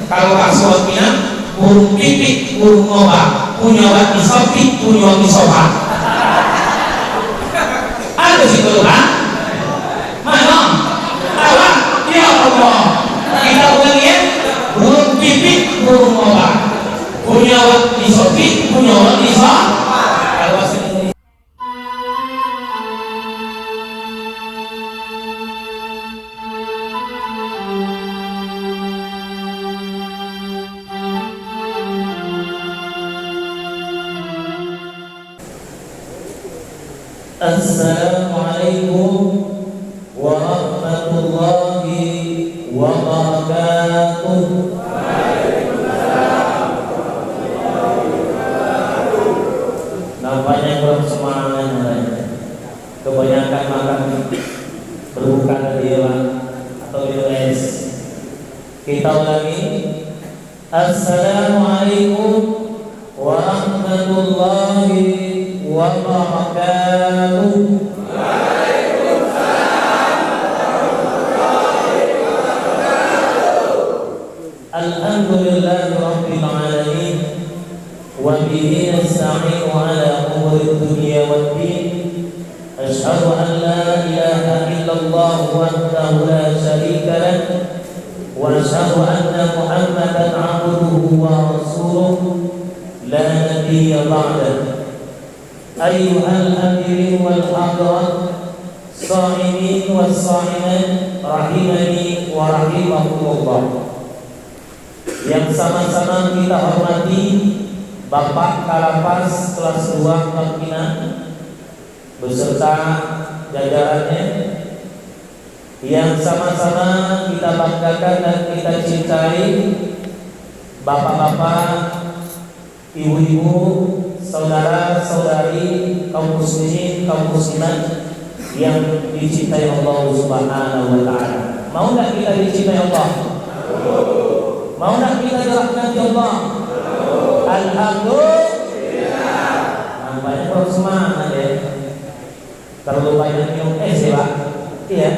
Kalau passwordnya burung pipik, burung ngobak, punya wati sopi, punya wati sopa. Ada sih Tuhan. Mana? Awak, ya Allah. Kita ulangi ya. Burung pipik, burung ngobak, punya wati sopi, punya wati sopa. Kalau Assalamualaikum warahmatullahi wabarakatuh. Nampaknya kurang semangat, kebanyakan makan berbuka tadi atau di les. Kita ulangi. Assalamualaikum warahmatullahi wabarakatuh. Waalaikumsalam warahmatullahi wabarakatuh. Alhamdulillahi rabbil alamin wa bihi nasta'inu ala umuri dunya waddin. Asyhadu an la ilaha illallah wahdahu la syarika lah wa asyhadu anna Muhammadan 'abduhu wa rasuluh la nabiyya ba'dahu. Ayyuhal hadirin wal hadirat, sha'imin was sha'imat, rahimani wa rahimakumullah. Yang sama-sama kita hormati Bapak Kalapas kelas 2 Makina beserta jajarannya, yang sama-sama kita banggakan dan kita cintai Bapak-bapak, ibu-ibu, saudara-saudari, kaum muslimin, kaum muslimat yang dicintai Allah Subhanahu wa taala. Mau enggak kita dicintai Allah? Mau enggak kita dirahmati Allah? Alhamdulillah. Nampaknya perlu semangat ya. Terlalu banyak minum es ya Pak? Iya.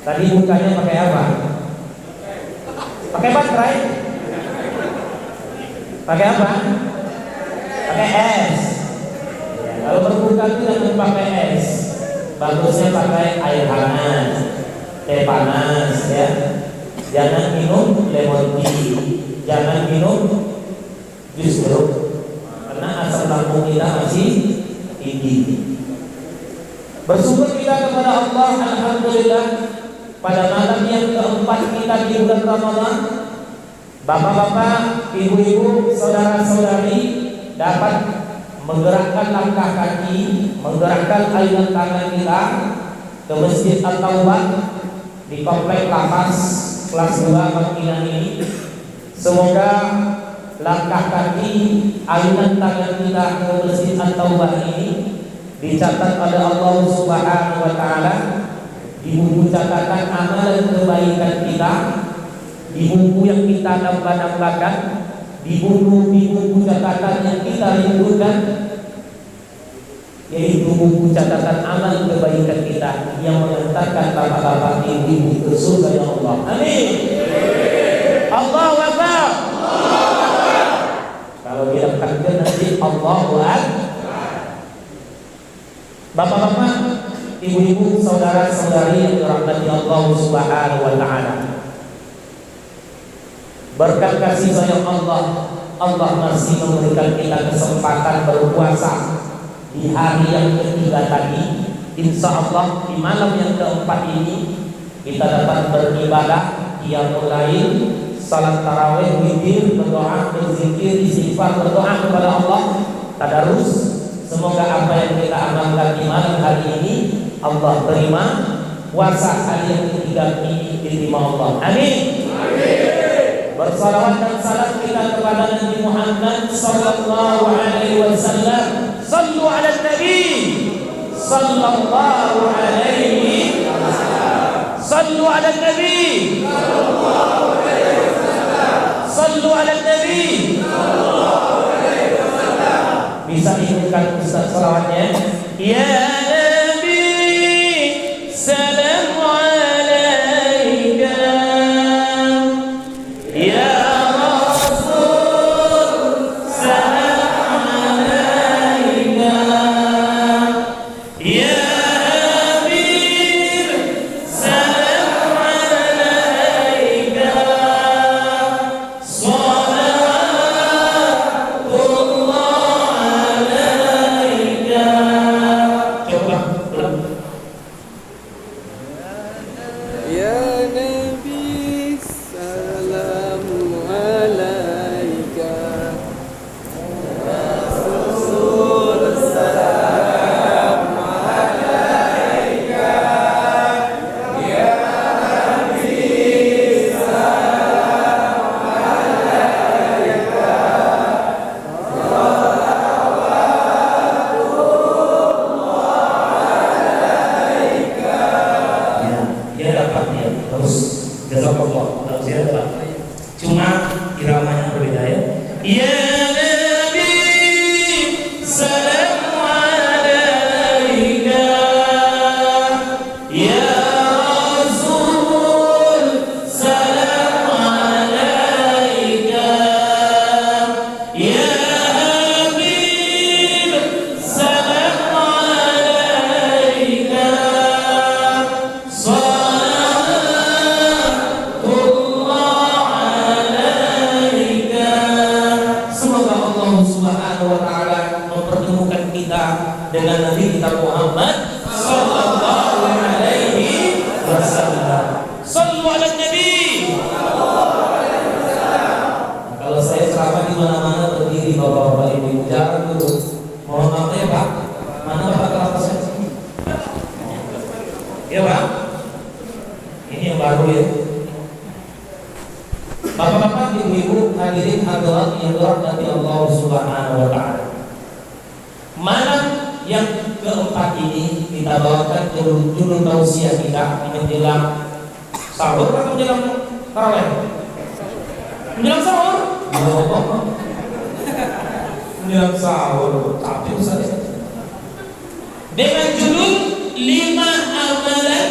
Tadi bukanya pakai apa? Pakai baterai? Pakai apa? Pakai es. Ya, kalau berbuka itu jangan pakai es. Bagusnya pakai air hangat, teh panas ya. Jangan minum lemon tea, jangan minum jus jeruk, karena asam lambung kita masih tinggi. Bersyukur kita kepada Allah, alhamdulillah, pada malam yang keempat kita di bulan Ramadan. Bapak-bapak, ibu-ibu, saudara-saudari dapat menggerakkan langkah kaki, menggerakkan ayunan tangan kita ke Masjid At-Taubah di Komplek Lapas kelas 2 Makina ini. Semoga langkah kaki, ayunan tangan kita ke Masjid At-Taubah ini dicatat oleh Allah Subhanahu wa taala di buku catatan amalan kebaikan kita, di buku yang kita nambah-nambahkan, di buku catatan yang kita rindukan, yaitu buku catatan amal kebaikan kita yang mengantarkan bapak-bapak ibu ke surga ya Allah. Amin. Allahu Akbar. Kalau dia takbir nanti Allahu Akbar. Bapak-bapak, ibu-ibu, saudara-saudari yang dirahmati Allah Subhanahu wa taala. Berkat kasih sayang Allah, Allah masih memberikan kita kesempatan berpuasa di hari yang ketiga tadi. Insya Allah di malam yang keempat ini kita dapat beribadah, qiyamul lail, salat tarawih, witir, berdoa, berzikir, istighfar, berdoa kepada Allah, tadarus. Semoga apa yang kita amalkan di malam hari ini Allah terima, puasa hari yang ketiga ini diterima Allah. Amin. Bersalawat dan salam kita kepada Nabi Muhammad sallallahu alaihi wasallam. Sallu ala Nabi sallallahu alaihi wasallam. Sallu ala Nabi sallallahu alaihi wasallam. Sallu ala Nabi sallallahu alaihi wasallam. Bisa ikutkan Ustaz salawatnya? Ya Nabi salam alaika ya Pak. Cuma iramanya berbeda ya. Ya Nabi salam alaika, ya Rasul salam alaika, ya Habib salam alaika, Subhanahu wa ta'ala mempertemukan kita dengan Nabi kita Muhammad sallallahu alaihi wasallam. Sallu ala Nabi. Kalau saya ceramah di mana-mana berdiri bapak-bapak ibu, jangan dulu. Mohon maaf ya Pak. Mana Pak kelapa saya? Ya Pak. Ini yang baru ya. Bapak-bapak, ibu-ibu, hadirin hadirat yang dirahmati Allah Subhanahu wa ta'ala. Malam yang keempat ini kita bawakan judul tausiah kita menjelang sahur atau menjelang tarawih? Menjelang sahur? Menjelang sahur. Capek Ustaz. Dengan judul 5 amalan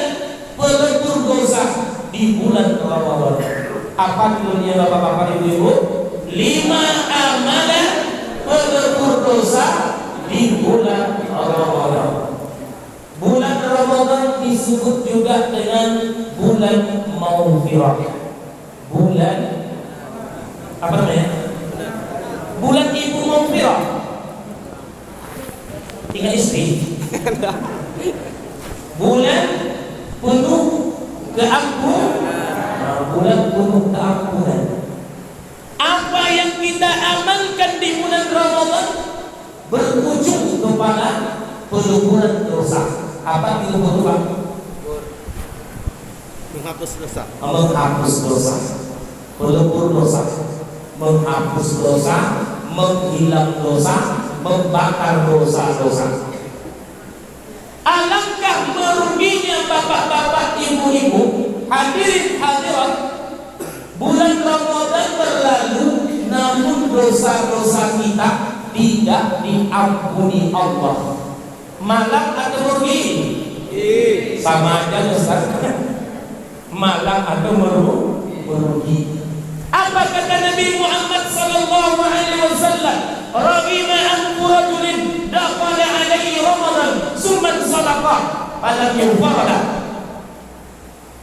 pelebur dosa di bulan Ramadan. Apa judulnya bapak-bapak ibu-ibu? 5 amalan pelebur dosa di bulan Ramadan. Bulan Ramadan disebut juga dengan bulan Maghfirah. Bulan apa namanya? Bulan Ibu Maghfirah. Tinggal istri. Bulan penuh keampunan. Bulan penuh keampunan. Apa yang kita amalkan di bulan Ramadan berujung kepada peleburan dosa. Apa itu berubah? Menghapus dosa. Menghapus dosa. Pelebur dosa. Menghapus dosa, menghilang dosa, membakar dosa-dosa. Alangkah meruginya bapak-bapak, ibu-ibu, hadirin hadirat, bulan Ramadan berlalu namun dosa-dosa kita tidak diampuni Allah. Malang atau merugi? Sama aja Ustaz. Malang atau merugi. Apa kata Nabi Muhammad sallallahu alaihi wasallam? Raghima anfu rajulin dakhala alaihi Ramadan summa sadaqah falam yughfarlah.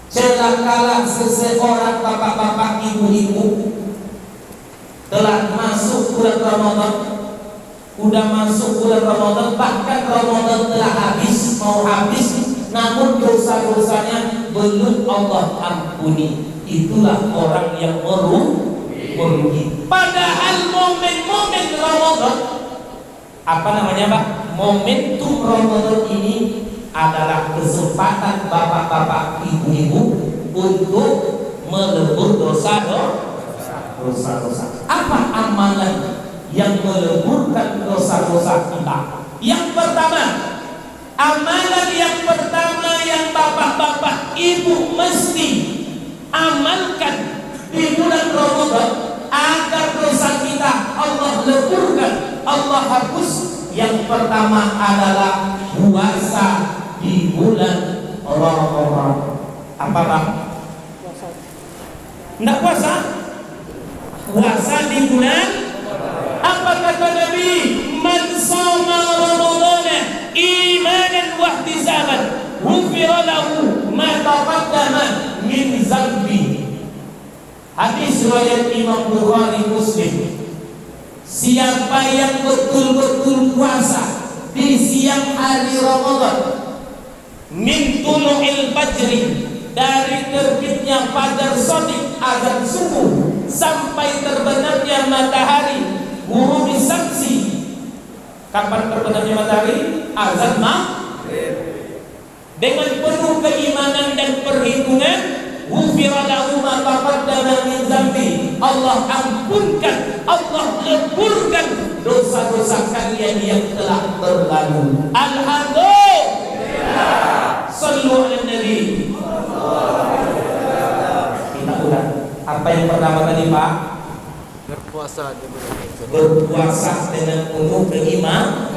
Celakalah seseorang bapak-bapak ibu-ibu telah masuk bulan Ramadan, udah masuk bulan Ramadan, bahkan Ramadan telah habis, mau habis, namun dosa-dosanya belum Allah ampuni. Itulah orang yang merugi. Padahal momen-momen Ramadan, apa namanya Pak? Momentum Ramadan ini adalah kesempatan bapak-bapak ibu-ibu untuk melebur dosa-dosa. Apa amalan yang meleburkan dosa-dosa kita? Yang pertama, amalan yang pertama yang bapak-bapak ibu mesti amalkan di bulan Ramadan agar dosa kita Allah leburkan, Allah hapus. Yang pertama adalah puasa di bulan Ramadan. Apa Bang? Enggak puasa? Puasa di bulan. Apa kata Nabi? Man shoma Ramadana imanan wa ihtisaban ghufira lahu ma taqaddama min dzambi. Hadis riwayat Imam Bukhari Muslim. Siapa yang betul-betul puasa di siang hari Ramadan, min tulu'il fajri, dari terbitnya fajar shadiq azan subuh sampai terbenamnya matahari ghurubi syamsi. Kapan terbenamnya matahari? Azan maghrib. Dengan penuh keimanan dan perhitungan, ghufira lahu ma taqaddama min dzambi. Allah ampunkan, Allah leburkan dosa-dosa kalian yang telah berlalu. Alhamdulillah. Sallu ala Nabi. Kita ulang. Apa Apa yang pertama tadi Pak? Berpuasa dengan penuh keimanan.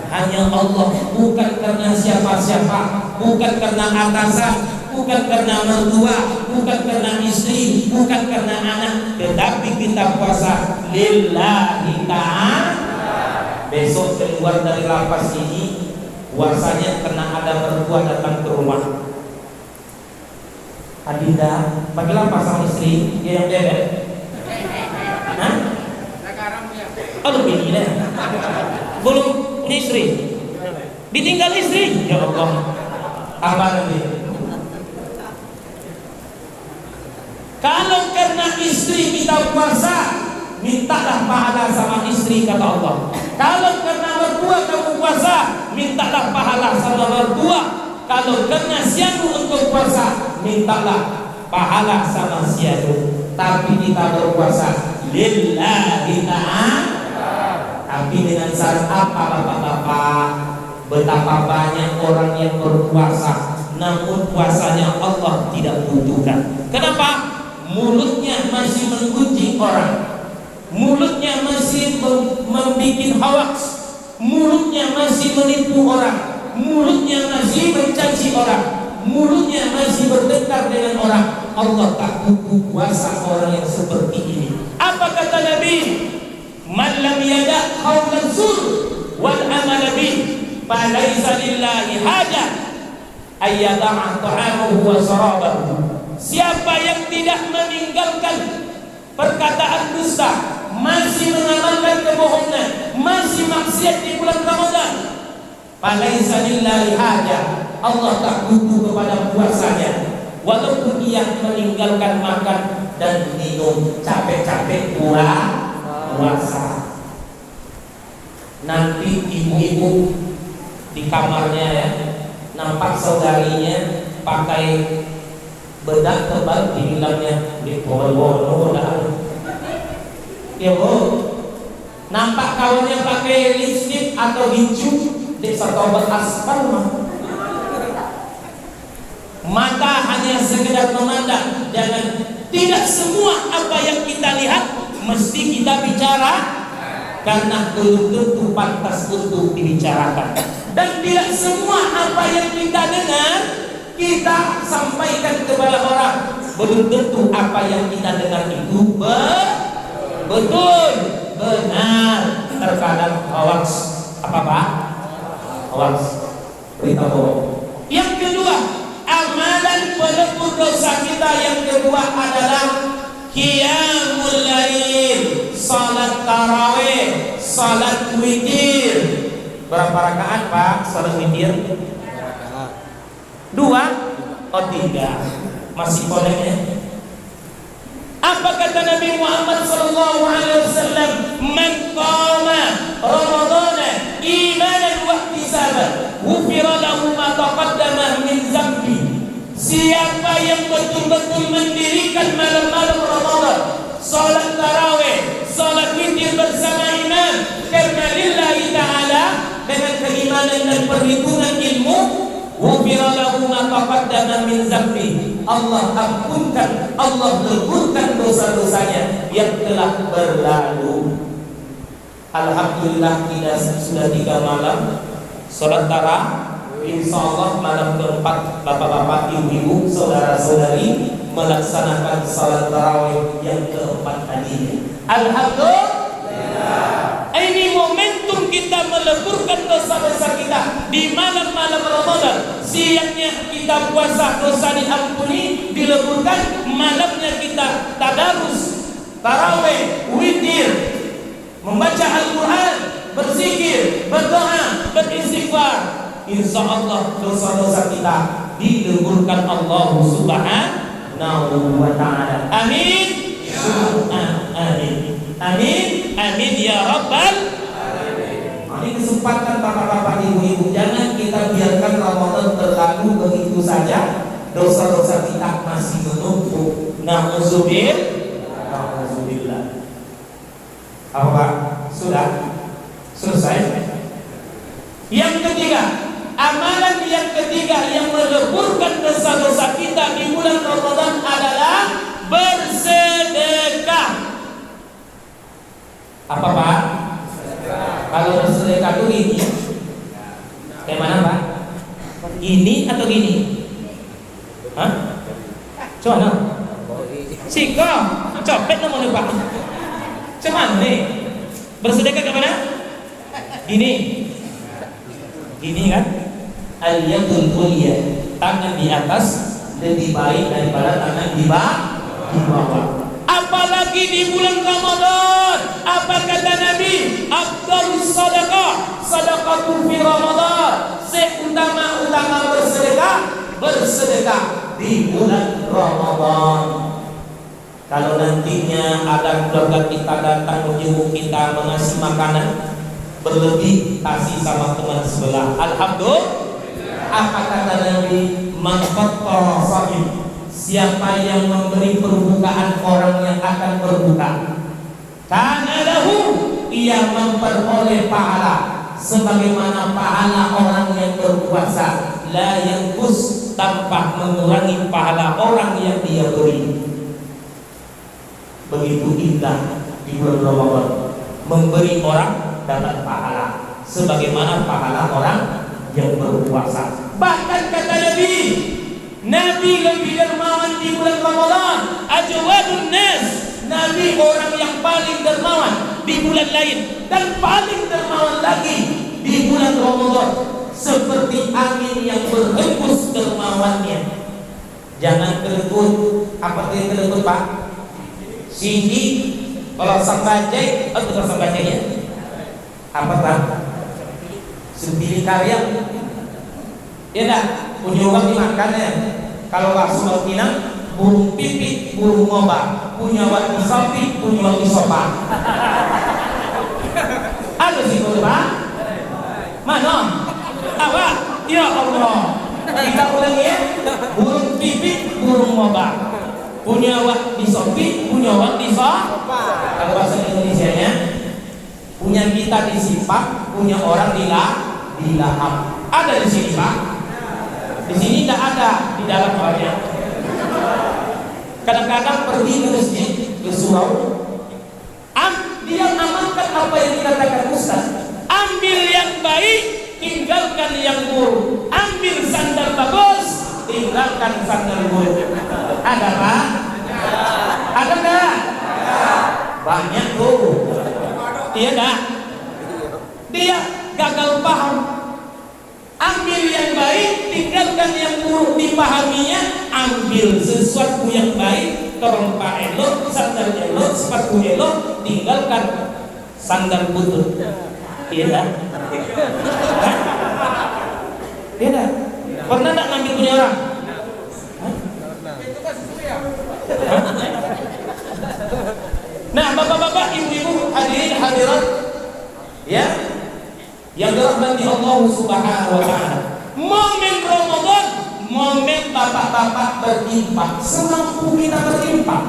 Hanya Allah, bukan karena siapa-siapa, bukan karena atasan, bukan karena mertua, bukan karena istri, bukan karena anak, tetapi kita puasa lillahi ta'ala. Besok keluar dari lapas ini, puasanya karena ada mertua datang ke rumah. Adinda, pakai lapas sama istri, dia yang bebek. Hah? Oh lebih gila. Belum punya istri, ditinggal istri, ya Allah. Apa nanti? Kalau karena istri kita puasa, mintalah pahala sama istri, kata Allah. Kalau karena mertua kamu puasa, mintalah pahala sama mertua. Kalau karena sianu untuk puasa, mintalah pahala sama sianu. Tapi kita berpuasa lillahi ta'ala. Tapi dengan syarat apa bapak-bapak? Betapa banyak orang yang berpuasa, namun puasanya Allah tidak butuhkan. Kenapa? Mulutnya masih menggunjing orang, mulutnya masih membuat hoax, mulutnya masih menipu orang, mulutnya masih mencaci orang, mulutnya masih bertengkar dengan orang. Allah tak butuh puasa orang yang seperti ini. Apa kata Nabi? Man lam yada' qawlan zur wal amal bih falaysa lillahi hajah ayyada'a ta'amahu wa sharabahu. Siapa yang tidak meninggalkan perkataan dusta, masih mengamalkan kebohongan, masih maksiat di bulan Ramadan, falaysa lillahi hajah, Allah tak butuh kepada puasanya. Walaupun ia meninggalkan makan dan minum, capek-capek puasa. Nanti ibu-ibu di kamarnya ya, nampak saudarinya pakai bedak tebal, dibilangnya di bawah ya bu. Nampak kawannya pakai lipstick atau hijau di setobat aspal mah. Mata hanya sekedar memandang. Jangan, tidak semua apa yang kita lihat mesti kita bicara, karena belum tentu pantas untuk dibicarakan. Dan tidak semua apa yang kita dengar kita sampaikan kepada orang. Belum tentu apa yang kita dengar itu betul, benar. Terkadang hoax. Apa Pak? Hoax, berita bohong. Yang kedua, amalan pelebur dosa kita yang kedua adalah qiyamul lail, salat tarawih, salat witir. Berapa rakaat Pak salat witir? Dua? Oh tiga. Masih boleh ya? Apa kata Nabi Muhammad SAW? Man qama Ramadana imanan wa ihtisaban ghufira lahu ma taqaddama min dzambi. Siapa yang betul-betul mendirikan malam-malam Ramadan, salat tarawih, salat witir bersama imam karena lillahi ta'ala, dengan keimanan dan perhitungan ilmu, ghufira lahu ma taqaddama min dzambi. Allah ampunkan, Allah leburkan dosa-dosanya yang telah berlalu. Alhamdulillah kita sudah 3 malam salat tarawih. Insyaallah malam keempat bapak-bapak, ibu-ibu, saudara-saudari melaksanakan salat tarawih yang keempat tadi. Alhamdulillah. Ini momentum kita meleburkan dosa-dosa kita di malam-malam Ramadan. Siangnya kita puasa, dosa diampuni, dileburkan. Malamnya kita tadarus, tarawih, witir, membaca Al-Quran, berzikir, berdoa, beristighfar. Insya Allah dosa-dosa kita dileburkan Allah Subhanahu wa ta'ala. Amin. Amin. Amin. Amin ya Rabbal alamin. Ini kesempatan bapak-bapak, ibu-ibu, jangan kita biarkan Ramadan terlalu begitu saja. Dosa-dosa kita masih menumpuk. Na'udzubillah. Apa Pak? Sudah? Selesai? Yang ketiga, amalan yang ketiga yang meleburkan dosa-dosa kita di bulan Ramadan adalah bersedekah. Coba Siko, copet namanya Pak. Cuman nih, bersedekah ke mana? Gini kan? Al-yadul ulya, tangan di atas lebih baik daripada tangan di bawah. Apalagi di bulan Ramadan. Apa kata Nabi? Afdalus sadaqah, sadaqatu fi Ramadan. Seutama-utama bersedekah di bulan Ramadan. Kalau nantinya ada keluarga kita datang menjenguk kita mengasih makanan berlebih, kasih sama teman sebelah. Alhamdulillah. Apa kata Nabi? Man fattara sha'im, siapa yang memberi perbukaan orang yang akan berbuka, kana lahu, ia memperoleh pahala sebagaimana pahala orang yang berpuasa, la yanqus, tanpa mengurangi pahala orang yang dia beri. Begitu indah di bulan Ramadan, memberi orang dapat pahala sebagaimana pahala orang yang berpuasa. Bahkan kata Nabi lebih dermawan di bulan Ramadan. Ajwadun nas, Nabi orang yang paling dermawan di bulan lain dan paling dermawan lagi di bulan Ramadan, seperti angin yang berhembus dermawannya. Jangan kelekut. Apa itu kelekut Pak? Sini kalau sang bajai, atau sang bajai ya? Apa Pak? Sempili karya. Ya dah, punya uang dimakan ya. Kalau langsung Pinang, burung pipit, burung ngobak, punya wak disopi, punya wak disopan. Ada sih Pak? Mana? Apa? Ya Allah. Kita ulangi ya. Burung pipit, burung ngobak, punya wak disopi, punya wak disopan. Kalau bahasa Indonesianya, punya kita disifat, punya orang dilahap. Ada di sini Pak? Di sini tidak ada, di dalam orangnya. Kadang-kadang pergi ke masjid, ke surau, dia amalkan apa yang dikatakan Ustaz. Ambil yang baik, tinggalkan yang buruk. Ambil sandal bagus, tinggalkan sandal buruk. Ada Pak? Ada enggak? Banyak tuh. Iya enggak? Dia gagal paham. Ambil yang baik, tinggalkan yang buruk. Dipahaminya, ambil sesuatu yang baik, terompa elok, sandal elok, sepatu elok, tinggalkan sandal butut. Iya dah? Iya dah? Pernah tak ngambil punya orang? Nah, bapak-bapak, ibu-ibu, hadirin hadirat, ya, yang dirahmati Allah Subhanahu wa taala. Momen Ramadan, momen bapak-bapak berinfak, semampu kita berinfak.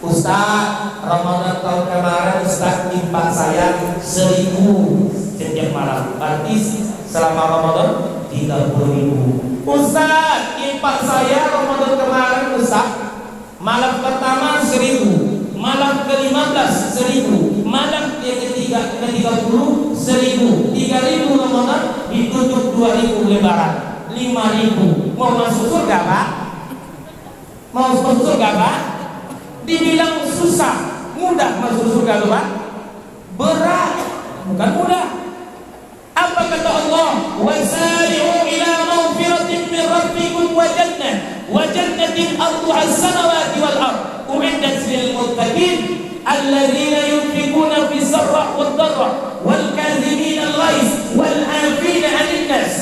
Ustaz, Ramadan tahun kemarin Ustaz infak saya 1.000 setiap malam. Berarti selama Ramadan 30.000. Ustaz, infak saya Ramadan kemarin Ustaz, malam pertama 1.000, malam ke-15 1.000, malam ke-30 1.000, 3.000 Ramadan, ditutup 2.000 lebaran, 5.000. Mau masuk surga Pak? Mau masuk surga Pak? Dibilang susah, mudah masuk surga Pak? Berat, bukan mudah. Apa kata Allah? Wasari'u ila maghfiratin min rabbikum wa jannatin arduha as-samawati wal ard u'iddat lil muttaqin alladzina yunfiquna fi sarra wad dharra wal kadhibina al-ghaiz wal 'afina 'anil nas.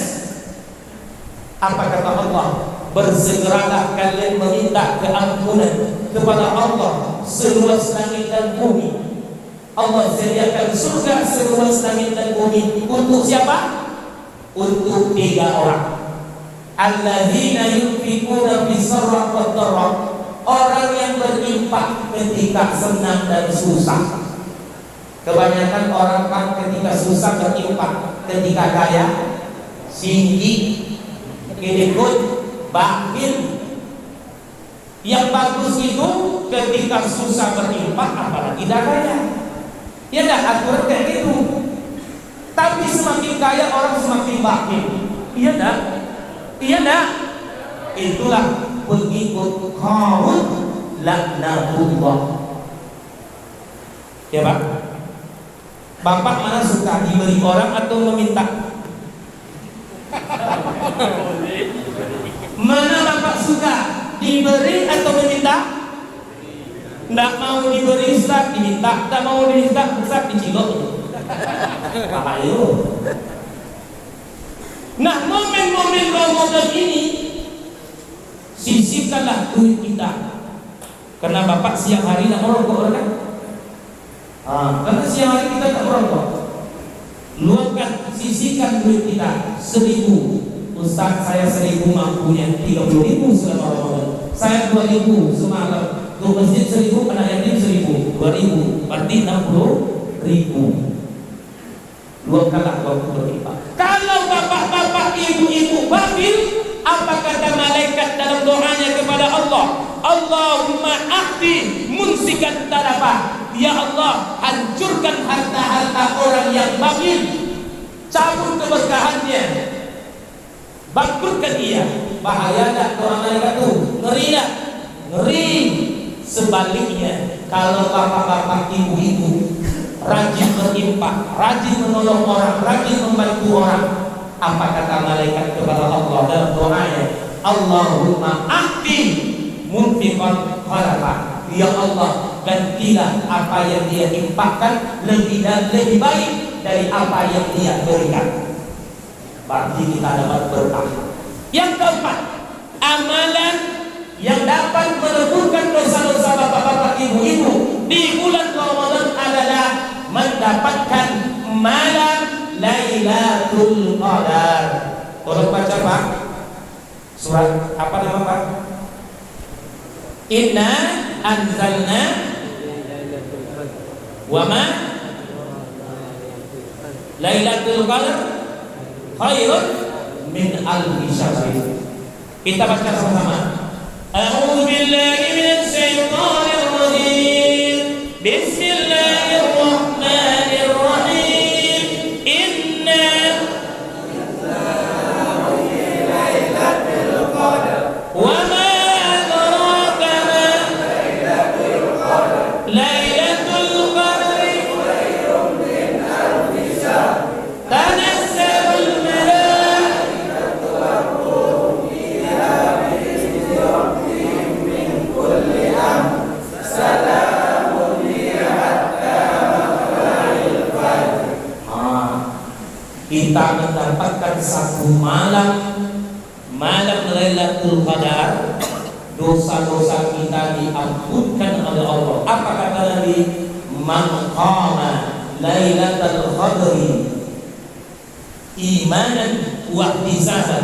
Apa kata Allah? Bersegeralah kalian meminta keampunan kepada Allah seluas langit dan bumi. Allah sediakan surga seluas langit dan bumi untuk siapa? Untuk 3 orang. Alladzina yunfiquna fi sarra wad dharra, orang yang berinfak ketika senang dan susah. Kebanyakan orang kan ketika susah berinfak, ketika kaya singgi, kedekut, bakhil. Yang bagus itu ketika susah berinfak, apalagi dah kaya. Ya dah aturan kayak gitu. Tapi semakin kaya orang semakin bakhil. Iya dah. Iya dah. Itulah pengikut Qarun laknatullah. Ya Pak? Bapak mana suka diberi orang atau meminta? Mana Bapak suka diberi atau meminta? Nggak mau diberi Ustaz, diminta. Nggak mau diminta Ustaz, dicilok. Ayo. Nah, momen-momen Ramadan ini sisihkanlah duit kita. Karena Bapak siang hari nak merokok kan? Karena siang hari kita tak merokok. Luangkan, sisihkan duit kita 1.000. Ustaz, saya 1.000 mampunya, 30.000 selama Ramadan. Saya 2.000 semalam. Ke masjid 1.000, anak yatim 1.000, 2.000, berarti 60.000. Luangkanlah waktu berlimpah. Kalau bapak-bapak, ibu-ibu babil, apa kata malaikat dalam doanya kepada Allah? Allahumma ahdi munsikan tarafa. Ya Allah, hancurkan harta-harta orang yang babil, cabut keberkahannya, bangkrutkan dia. Bahaya tak doa malaikat itu? Ngeri tak? Ngeri. Sebaliknya, kalau bapak-bapak, ibu-ibu rajin berinfak, rajin menolong orang, rajin membantu orang, apa kata malaikat kepada Allah dalam doanya? Allahumma ahdi munfiqan khalafa. Ya Allah, gantilah apa yang dia infakkan lebih dan lebih baik dari apa yang dia berikan. Berarti kita dapat berkah. Yang keempat, amalan yang dapat meleburkan dosa-dosa bapak-bapak, ibu-ibu di bulan Ramadan adalah mendapatkan malam Lailatul Qadar. Tolong baca Pak. Surat apa nama Pak? Inna anzalna wa ma Lailatul Qadar khairun min alfi syahr. Kita baca sama-sama. A'udzu billahi minasy syaithanir rajim. Bismillahirrahmanirrahim. Inna Lailatul Qadar wa ma adraka ma Lailatul Qadar khairun min alfi syahr. Tanazzalul malaikatu war-ruh fiha bi'izni rabbihim min kulli amr. Salamun hiya hatta matla'il fajr. Kita mendapatkan satu malam Lailatul Qadar, dosa-dosa kita diampunkan oleh Allah. Apa kata Nabi? Man qama Lailatul Qadri imanan wa ihtisaban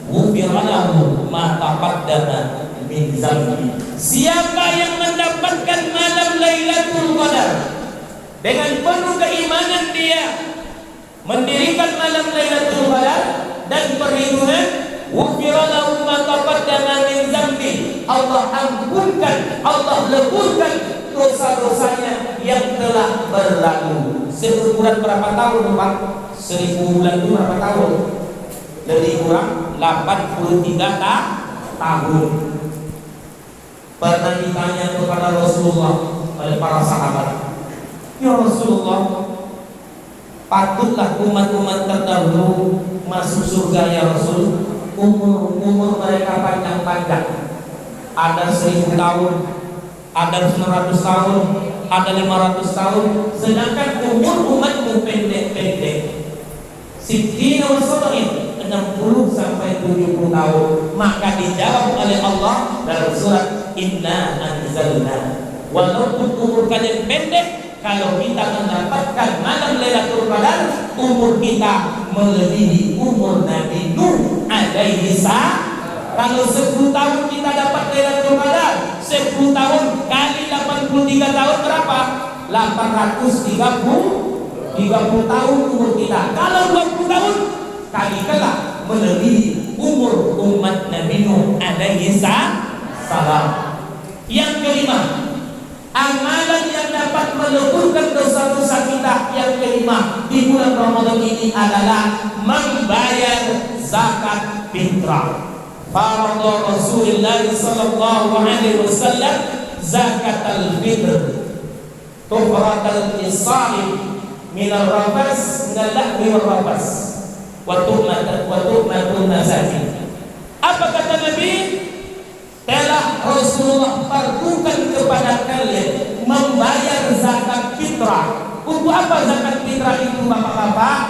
ghufira lahu ma taqaddama min dzambi. Siapa yang mendapatkan malam Lailatul Qadar dengan penuh keimanan, dia mendirikan malam Lailatul Qadar dan perlindungan, ghufira lahu ma taqaddama min dzambi. Allah ampunkan, Allah leburkan dosa-dosanya yang telah berlalu. Sebulan berapa tahun Pak? 1000 bulan itu berapa tahun? Lebih kurang 83 tahun. Pernah ditanya kepada Rasulullah oleh para sahabat, ya Rasulullah, patutlah umat-umat terdahulu masuk surga ya Rasul, umur mereka panjang-panjang, ada 1000 tahun, ada 900 tahun, ada 500 tahun, sedangkan umur umatmu pendek-pendek. Sittina wa sab'in, 60 sampai 70 tahun. Maka dijawab oleh Allah dalam surat Inna anzalna. Walaupun umur kalian pendek, kalau kita mendapatkan malam Lailatul Qadar, umur kita melebihi umur Nabi Nuh alaihi salam. Kalau 10 tahun kita dapat Lailatul Qadar, 10 tahun kali 83 tahun berapa? 830 tahun umur kita. Kalau 20 tahun kali kala melebihi umur umat Nabi Nuh alaihi salam. Yang kelima, amalan yang dapat meleburkan dosa-dosa kita yang kelima di bulan Ramadan ini adalah membayar zakat fitrah. Farada Rasulullah sallallahu alaihi wasallam zakatul fitr tuhratal lisa'im min ar-rafas min al-lahmi war-rafas wa tuhmatun masakin. Apa kata Nabi? Telah Rasulullah fardukan kepada kalian membayar zakat fitrah. Untuk apa zakat fitrah itu Bapak-bapak?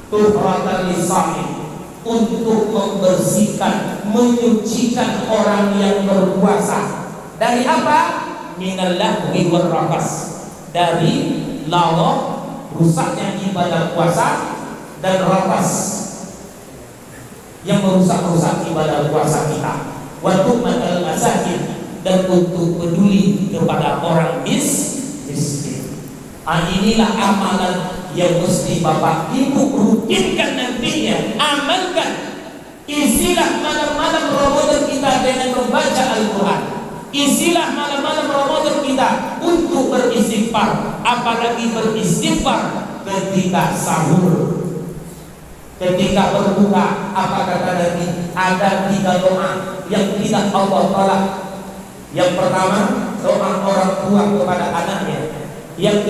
Tuhratal lisa'im, untuk membersihkan, menyucikan orang yang berpuasa. Dari apa? Minal lahwi war rafas, dari lawa, rusaknya ibadah puasa, dan rafas yang merusak ibadah puasa kita. Wa tuhmatal masakin, dan untuk peduli kepada orang miskin. Inilah amalan yang mesti Bapak Ibu rutinkan nantinya, amalkan. Isilah malam-malam Ramadan kita dengan membaca Al-Quran. Isilah malam-malam Ramadan kita untuk beristighfar, apalagi beristighfar ketika sahur, ketika berbuka. Apa kata Nabi? Ada 3 doa yang tidak Allah tolak. Yang pertama, doa orang tua kepada anaknya. Yang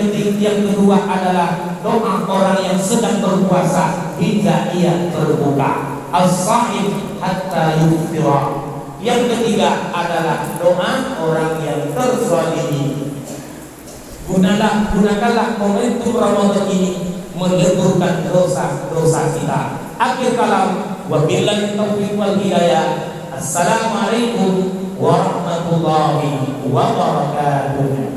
kedua adalah doa orang yang sedang berpuasa hingga ia berbuka, as-sha'im hatta yuftira. Yang ketiga adalah doa orang yang terzalimi. Gunakanlah momentum Ramadan ini meleburkan dosa-dosa kita. Akhir kalam, wabillahi taufiq wal hidayah. Assalamualaikum warahmatullahi wabarakatuh.